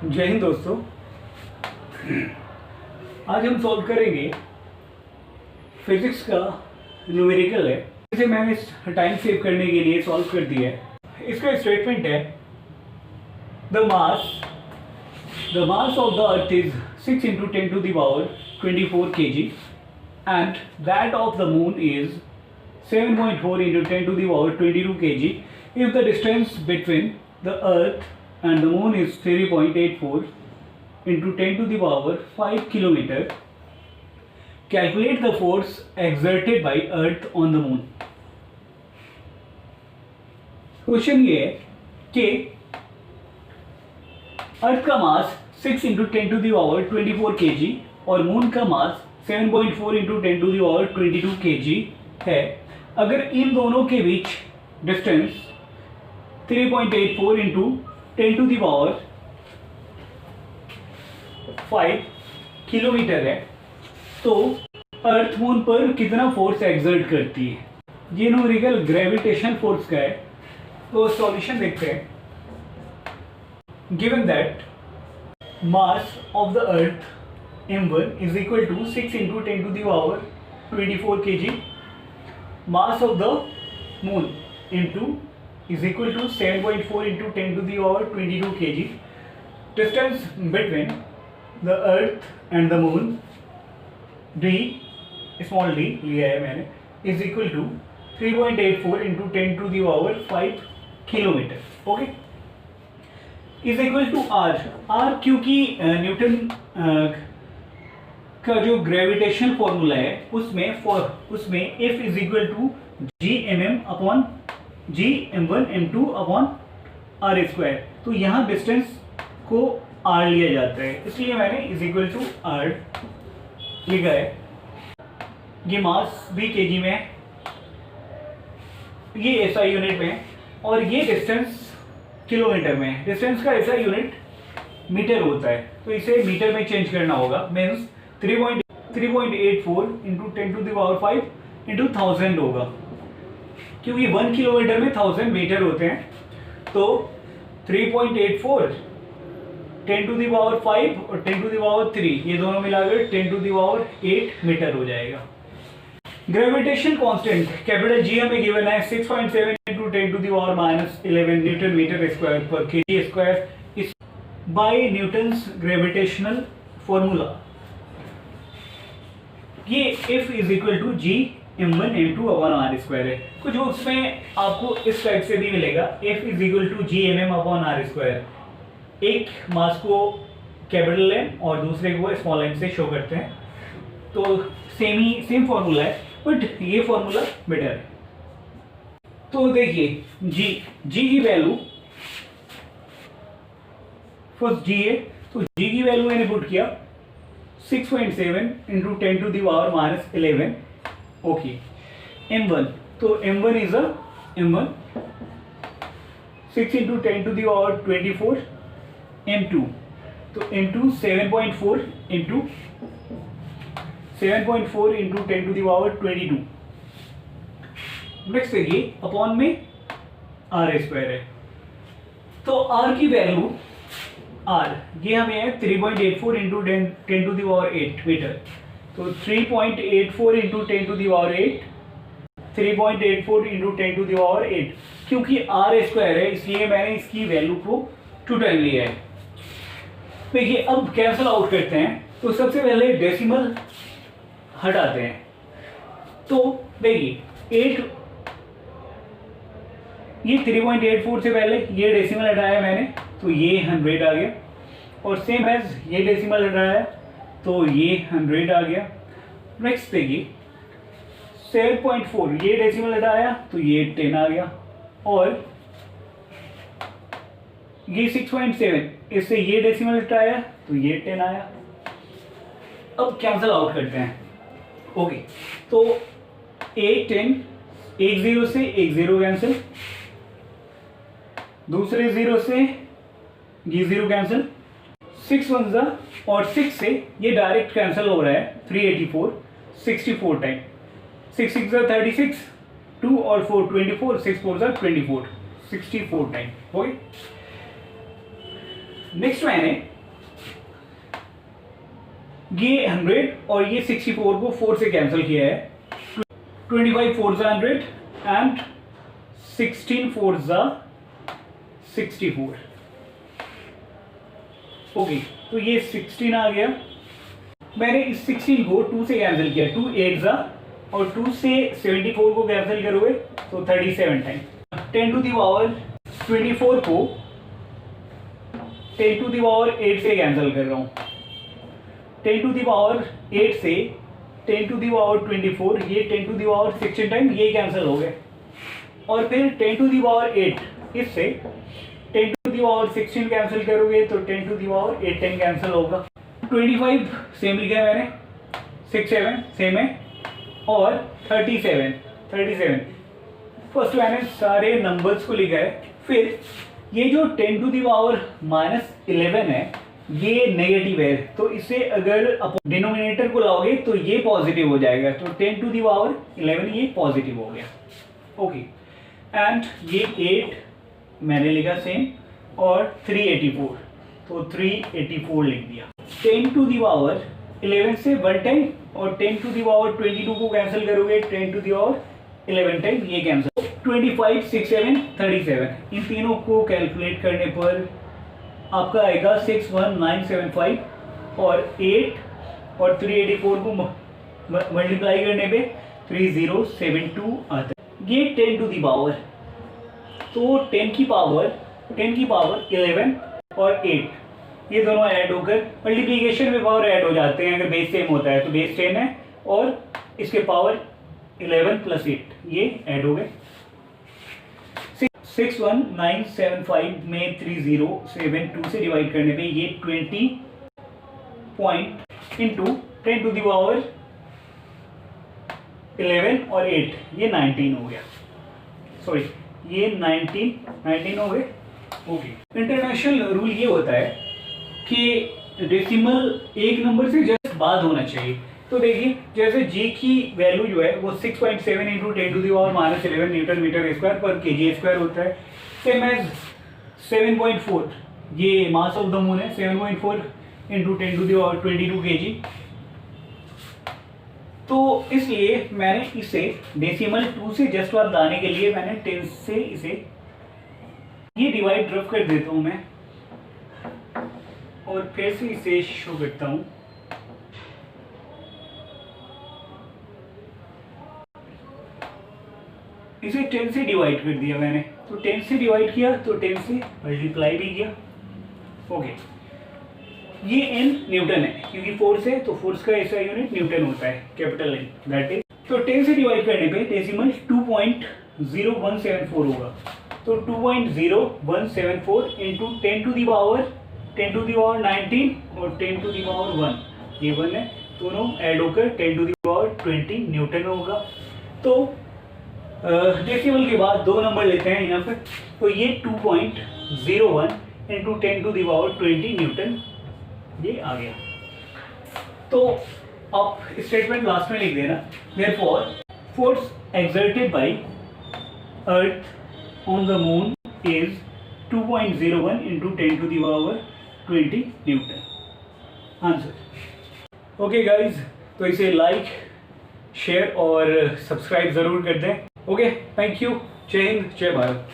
जय हिंद दोस्तों। आज हम सॉल्व करेंगे फिजिक्स का न्यूमेरिकल है। इसे मैंने टाइम सेव करने के लिए सॉल्व कर दिया है। इसका स्टेटमेंट है the mass of the earth is 6 × 10⁻24 kg and that of the moon is 7.4 × 10⁻22 kg if the distance between the earth and the moon is 3.84 × 10⁵ km. Calculate the force exerted by earth on the moon. Question ये है कि अर्थ का मास 6 × 10⁻24 kg और moon का मास 7.4 × 10⁻22 kg है। अगर इन दोनों के बीच डिस्टेंस 3.84 × 10⁵ किलोमीटर है तो अर्थ मून पर कितना फोर्स एक्सर्ट करती है। ये न्यूमेरिकल ग्रेविटेशन फोर्स का है। तो सॉल्यूशन देखते हैं। Given that mass of the earth m1 is equal to 6 × 10⁻24 kg, mass of the moon m2 is equal to 7.4 × 10⁻22 kg, distance between the earth and the moon d small d लिया है मैंने is equal to 3.84 × 10⁵ kilometre. Okay, is equal to R क्योंकि Newton का जो gravitational formula है उसमें F is equal to G_m1m2/r²। तो यहाँ डिस्टेंस को r लिया जाता है, इसलिए मैंने इज इक्वल टू r लिखा है। ये मास भी केजी में है, ये एसआई यूनिट में है और ये डिस्टेंस किलोमीटर में है। डिस्टेंस का एसआई यूनिट मीटर होता है, तो इसे मीटर में चेंज करना होगा। मीन्स 3.84 × 10⁵ × 1000 होगा, क्योंकि 1 किलोमीटर में 1000 मीटर होते हैं। तो 3.84 10⁵ और 10⁵, ये दोनों मिलाकर 10⁸ मीटर हो जाएगा। ग्रेविटेशन कांस्टेंट कैपिटल जी हमें गिवन है 6.7 × 10⁻11 न्यूटन मीटर स्क्वायर पर केजी स्क्वायर इस बाय न्यूटन्स ग्रेविटेशनल फॉर्मूला। ये F is equal to G_m1m2/r² है। कुछ बुक्स में आपको इस टाइप से भी मिलेगा, F is equal to G_mm/r²। एक मास को कैपिटल एम और दूसरे को स्मॉल एम से शो करते हैं, तो सेम फॉर्मूला है, बट ये फॉर्मूला बेटर है। तो देखिए जी की वैल्यू फर्स्ट जी है, तो जी की वैल्यू मैंने पुट किया 6.7 × 10⁻11। ओके, m1, तो m1 इज m1 6 × 10⁻24। m2, तो m2 7.4 × 10⁻22। नेक्स्ट देखिए अपॉन में r² है, तो r की वैल्यू ये हमें है 3.84 × 10⁸ मीटर। तो 3.84 × 10⁸, 3.84 × 10⁸, क्योंकि r² है इसलिए मैंने इसकी वैल्यू को 2 टाइम लिया है। देखिए अब कैंसल आउट करते हैं, तो सबसे पहले डेसिमल हटाते हैं। तो देखिए 8, ये 3.84 से पहले ये डेसिमल हटाया मैंने, तो ये 100 आ गया, और सेम एज ये डेसिमल हटाया तो ये 100 आ गया। नेक्स्ट देखिए 7.4, ये डेसिमल हटाया तो ये 10 आ गया, और ये 6.7, इससे ये डेसिमल हटाया तो ये 10 आया। अब कैंसल आउट करते हैं। ओके, तो 8 10, एक 0 से एक 0 कैंसिल, दूसरे 0 से ये 0 कैंसिल, 6 1 और 6 से ये डायरेक्ट कैंसिल हो रहा है। 384 64 टाइम, 6 6 36, 2 और 4 24, 6 4 24, 64 टाइम। ओके, नेक्स्ट मैंने ये 100 और ये 64 को 4 से कैंसिल किया है, 25 4 100 एंड 16 4 64। ओके, तो ये 16 आ गया। मैंने इस 16 को 2 से कैंसिल किया, 2 8 और 2 से 74 को कैंसिल करोगे तो 37 टाइम। 10 टू दी पावर 24 को 10 टू दी पावर 8 से कैंसिल कर रहा हूँ। 10 टू दी पावर 8 से 10 टू दी पावर 24, ये 10 टू दी पावर 16 टाइम ये कैंसिल हो गए। और फिर 10 टू दी पावर 8 इससे 10 टू दी पावर 16 कैंसिल करोगे तो 10 टू दी पावर 8 10 कैंसिल होगा। 25 सेम लिखा है मैंने, 6 7 सेम है, और 37 फर्स्ट मैंने सारे नंबर्स को लिखा है। फिर ये जो 10 टू दी पावर -11 है ये नेगेटिव है, तो इसे अगर डिनोमिनेटर को लाओगे तो ये पॉजिटिव हो जाएगा, तो 10 टू दी पावर 11 ये पॉजिटिव हो गया। ओके, एंड ये 8 मैंने लिखा सेम, और 384 तो 384 लिख दिया। 10 टू दी पावर 11 से 1 टाइम, और 10 टू दी पावर 22 को कैंसिल करोगे 10 टू दी पावर 11 टाइम ये कैंसिल। 25 6 7 37, इन तीनों को कैलकुलेट करने पर आपका आएगा 61975, और 8 और 384 को मल्टीप्लाई करने पे 3072 आता है। ये 10 टू दी पावर, तो 10 की पावर 11 और 8 ये दोनों ऐड होकर मल्टीप्लिकेशन में पावर ऐड हो जाते हैं। अगर बेस सेम होता है तो बेस 10 है, और इसके पावर 11 + 8 ये ऐड हो गए। 61975 में 3072 से डिवाइड करने पे ये 20 point into 10 to the power 11 और 8 ये 19 हो गया। सॉरी, ये 19 हो गए। ओके, इंटरनेशनल रूल ये होता है कि डेसिमल एक नंबर से जस्ट बाद होना चाहिए। तो देखिए, जैसे जी की वैल्यू जो है वो 6.7 into 10 to the power -11 newton metre square पर kg स्क्वायर होता है। सेम एज 7.4, ये मास ऑफ द मून है, 7.4 into 10 to the power 22 kg। तो इसलिए मैंने इसे डेसिमल 2 से जस्ट बाद लाने के लिए मैंने 10 से इसे ये डिवाइड रफ कर देता हूँ मैं, और फिर से इसे शो करता हूँ। इसे 10 से डिवाइड कर दिया मैंने, तो 10 से डिवाइड किया तो 10 से मल्टीप्लाई भी किया। ओके, ये n न्यूटन है, क्योंकि फोर्स है तो फोर्स का ऐसा यूनिट न्यूटन होता है, कैपिटल N, दैट इज। तो 10 से डिवाइड करने पे डेसिमल 2.0174 होगा, तो 2.0174 इंटू 10 टू दी पावर 19 और 10 टू दी पावर 1, ये 1 है, दोनों ऐड होकर 10 टू दी पावर 20 न्यूटन होगा। तो डेसिमल के बाद 2 नंबर लेते हैं यहाँ पे, तो ये 2.01 into 10 to the power 20 newton ये आ गया। तो आप स्टेटमेंट लास्ट में लिख देना, therefore force exerted by earth on the moon is 2.01 into 10 to the power 20 newton. Answer. Okay guys, तो इसे लाइक, शेयर और सब्सक्राइब ज़रूर कर दें। Okay, thank you. जय हिंद, जय भारत।